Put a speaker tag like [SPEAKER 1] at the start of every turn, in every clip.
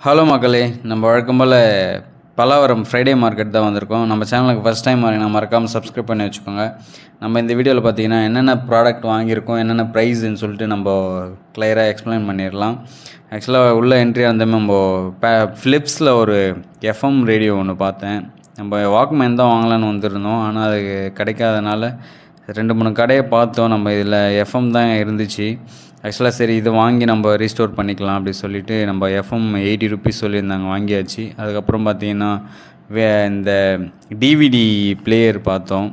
[SPEAKER 1] Hello மக்களே, நம்ம வழக்கம் போல் பல்லாவரம் ஃப்ரைடே மார்க்கெட் தான் வந்திருக்கோம். நம்ம சேனலுக்கு ஃபஸ்ட் டைம் வரீங்கன்னா மறக்காமல் சப்ஸ்கிரைப் பண்ணி வச்சுக்கோங்க. நம்ம இந்த வீடியோவில் பார்த்தீங்கன்னா என்னென்ன ப்ராடக்ட் வாங்கியிருக்கோம், என்னென்ன ப்ரைஸுன்னு சொல்லிட்டு நம்ம கிளியராக எக்ஸ்பிளைன் பண்ணிடலாம். ஆக்சுவலாக உள்ள என்ட்ரியாக வந்து நம்ம ஃபிலிப்ஸில் ஒரு எஃப்எம் ரேடியோ ஒன்று பார்த்தேன். நம்ம வாக்மேன் தான் வாங்கலான்னு வந்திருந்தோம், ஆனால் அது கிடைக்காதனால 2-3 கடையை பார்த்தோம். நம்ம இதில் எஃப்எம் தான் இருந்துச்சு. ஆக்சுவலாக சரி இதை வாங்கி நம்ம ரீஸ்டோர் பண்ணிக்கலாம் அப்படி சொல்லிவிட்டு நம்ம எஃப்எம் 80 ருபீஸ் சொல்லியிருந்தாங்க, வாங்கியாச்சு. அதுக்கப்புறம் பார்த்திங்கன்னா இந்த டிவிடி பிளேயர் பார்த்தோம்.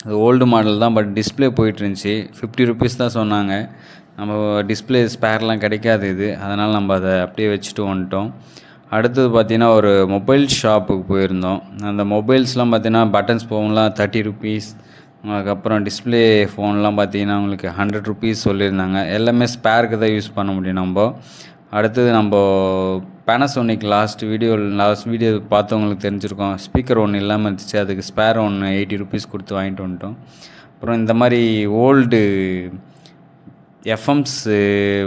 [SPEAKER 1] அது ஓல்டு மாடல் தான், பட் டிஸ்பிளே போயிட்டுருந்துச்சி. 50 ருபீஸ் தான் சொன்னாங்க. நம்ம டிஸ்பிளே ஸ்பேர்லாம் கிடைக்காது இது, அதனால் நம்ம அதை அப்படியே வச்சுட்டு வந்துட்டோம். அடுத்தது பார்த்திங்கன்னா ஒரு மொபைல் ஷாப்புக்கு போயிருந்தோம். அந்த மொபைல்ஸ்லாம் பார்த்திங்கன்னா பட்டன்ஸ் ஃபோன்லாம் 30 ருபீஸ், அதுக்கப்புறம் டிஸ்பிளே ஃபோன்லாம் பார்த்தீங்கன்னா உங்களுக்கு 100 ருபீஸ் சொல்லியிருந்தாங்க. எல்லாமே ஸ்பேருக்கு தான் யூஸ் பண்ண முடியும் நம்ம. அடுத்தது நம்ம பேனாசோனிக் லாஸ்ட் வீடியோ பார்த்தவங்களுக்கு தெரிஞ்சிருக்கோம். ஸ்பீக்கர் ஒன்று இல்லாமல் இருந்துச்சு, அதுக்கு ஸ்பேர் ஒன்று 80 ருபீஸ் கொடுத்து வாங்கிட்டு வந்துட்டோம். அப்புறம் இந்த மாதிரி ஓல்டு எஃப்எம்ஸ்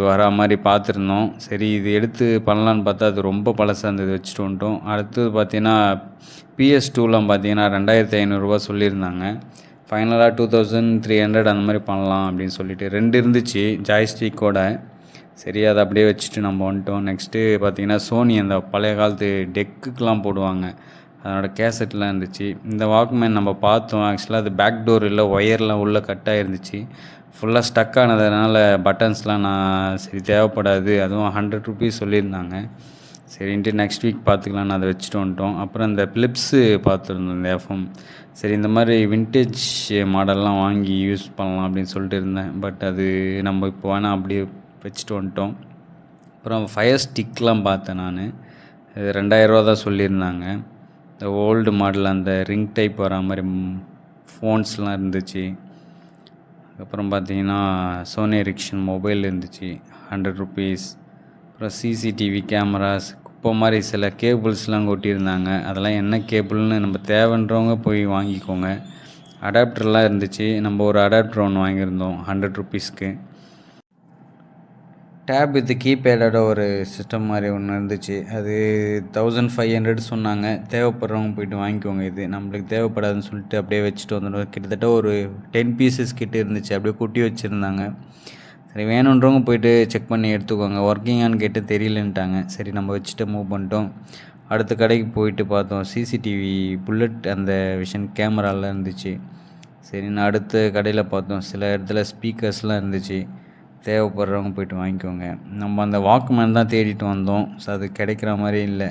[SPEAKER 1] வரா மாதிரி பார்த்துருந்தோம். சரி இது எடுத்து பண்ணலான்னு பார்த்தா அது ரொம்ப பழசாக இருந்தது, வச்சுட்டு வந்துட்டோம். அடுத்தது பார்த்தீங்கன்னா PS2லாம் பார்த்தீங்கன்னா 2500 சொல்லியிருந்தாங்க. ஃபைனலாக 2300 அந்த மாதிரி பண்ணலாம் அப்படின்னு சொல்லிட்டு 2 இருந்துச்சு ஜாய்ஸ்டிக்கோட. சரி அதை அப்படியே வச்சுட்டு நம்ம வந்துட்டோம். நெக்ஸ்ட்டு பார்த்திங்கன்னா சோனி அந்த பழைய காலத்து டெக்குக்கெலாம் போடுவாங்க, அதனோட கேசட்லாம் இருந்துச்சு. இந்த வாக்மேன் நம்ம பார்த்தோம். ஆக்சுவலாக அது பேக் டோர் இல்லை, ஒயர்லாம் உள்ளே கட்டாக இருந்துச்சு. ஃபுல்லாக ஸ்டக் ஆனதுனால பட்டன்ஸ்லாம் நான் சரி தேவைப்படாது, அதுவும் 100 ருபீஸ் சொல்லியிருந்தாங்க. சரின்ட்டு நெக்ஸ்ட் வீக் பார்த்துக்கலான்னு அதை வச்சுட்டு வந்துட்டோம். அப்புறம் இந்த பிலிப்ஸு பார்த்துருந்தோம், இந்த எஃப்எம். சரி இந்த மாதிரி வின்டேஜ் மாடல்லாம் வாங்கி யூஸ் பண்ணலாம் அப்படின்னு சொல்லிட்டு இருந்தேன், பட் அது நம்ம இப்போ வேணால் அப்படியே வச்சுட்டு வந்துட்டோம். அப்புறம் ஃபயர் ஸ்டிக்லாம் பார்த்தேன் நான், இது 2000 தான் சொல்லியிருந்தாங்க. இந்த ஓல்டு மாடல் அந்த ரிங் டைப் வர மாதிரி ஃபோன்ஸ்லாம் இருந்துச்சு. அதுக்கப்புறம் பார்த்தீங்கன்னா சோனி எரிக்சன் மொபைல் இருந்துச்சு, 100 ருபீஸ். அப்புறம் சிசிடிவி கேமராஸ், இப்போ மாதிரி சில கேபிள்ஸ்லாம் கொட்டியிருந்தாங்க. அதெல்லாம் என்ன கேபிள்னு நம்ம தேவைன்றவங்க போய் வாங்கிக்கோங்க. அடாப்டர்லாம் இருந்துச்சு, நம்ம ஒரு அடாப்டர் ஒன்று வாங்கியிருந்தோம் 100 ருபீஸ்க்கு. டேப் வித் கீபேடோட ஒரு சிஸ்டம் மாதிரி ஒன்று இருந்துச்சு, அது 1500 சொன்னாங்க. தேவைப்படுறவங்க போய்ட்டு வாங்கிக்கோங்க. இது நம்மளுக்கு தேவைப்படாதுன்னு சொல்லிட்டு அப்படியே வச்சுட்டு வந்துடுவோம். கிட்டத்தட்ட ஒரு 10 பீசஸ் கிட்டே இருந்துச்சு, அப்படியே கொட்டி வச்சுருந்தாங்க. சரி வேணுன்றவங்க போய்ட்டு செக் பண்ணி எடுத்துக்கோங்க. ஒர்க்கிங்கான்னு கேட்டு தெரியலன்ட்டாங்க. சரி நம்ம வச்சுட்டு மூவ் பண்ணிட்டோம். அடுத்த கடைக்கு போயிட்டு பார்த்தோம், சிசிடிவி புல்லட் அந்த விஷன் கேமராலாம் இருந்துச்சு. சரின்னு அடுத்த கடையில் பார்த்தோம், சில இடத்துல ஸ்பீக்கர்ஸ்லாம் இருந்துச்சு. தேவைப்படுறவங்க போய்ட்டு வாங்கிக்கோங்க. நம்ம அந்த வாக்மேன் தான் தேடிட்டு வந்தோம், ஸோ அது கிடைக்கிற மாதிரி இல்லை.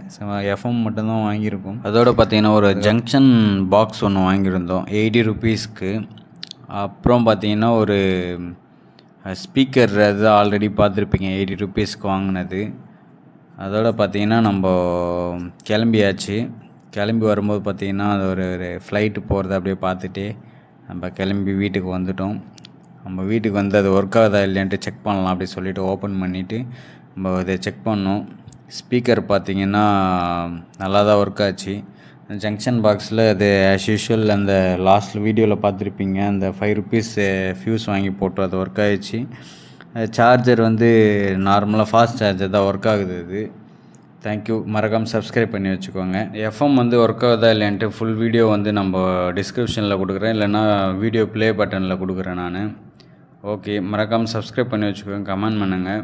[SPEAKER 1] எஃப்எம் மட்டும்தான் வாங்கியிருக்கோம். அதோடு பார்த்திங்கன்னா ஒரு ஜங்ஷன் பாக்ஸ் ஒன்று வாங்கியிருந்தோம் 80 ருபீஸ்க்கு. அப்புறம் பார்த்திங்கன்னா ஒரு ஸ்பீக்கர், அது ஆல்ரெடி பார்த்துருப்பீங்க, 80 ருபீஸ்க்கு வாங்கினது. அதோடு பார்த்திங்கன்னா நம்ம கிளம்பியாச்சு. கிளம்பி வரும்போது பார்த்திங்கன்னா அது ஒரு ஃப்ளைட்டு போகிறத அப்படியே பார்த்துட்டு நம்ம கிளம்பி வீட்டுக்கு வந்துட்டோம். நம்ம வீட்டுக்கு வந்து அது ஒர்க் ஆகுதா இல்லையான்ட்டு செக் பண்ணலாம் அப்படி சொல்லிவிட்டு ஓப்பன் பண்ணிவிட்டு நம்ம இதை செக் பண்ணோம். ஸ்பீக்கர் பார்த்திங்கன்னா நல்லா தான் ஒர்க் ஆச்சு. ஜங்ஷன் பாக்ஸில் அது ஆஸ் யூஷுவல் அந்த லாஸ்ட் வீடியோவில் பார்த்துருப்பீங்க, அந்த 5 ருபீஸ் ஃபியூஸ் வாங்கி போட்டோம், அது ஒர்க் ஆகிடுச்சு. சார்ஜர் வந்து நார்மலாக ஃபாஸ்ட் சார்ஜர் தான் ஒர்க் ஆகுது அது. தேங்க்யூ. மறக்காமல் சப்ஸ்கிரைப் பண்ணி வச்சுக்கோங்க. எஃப்எம் வந்து ஒர்க் ஆகுதா இல்லைன்ட்டு ஃபுல் வீடியோ வந்து நம்ம டிஸ்கிரிப்ஷனில் கொடுக்குறேன், இல்லைனா வீடியோ ப்ளே பட்டனில் கொடுக்குறேன் நான். ஓகே, மறக்காமல் சப்ஸ்கிரைப் பண்ணி வச்சுக்கோங்க, கமெண்ட் பண்ணுங்கள்.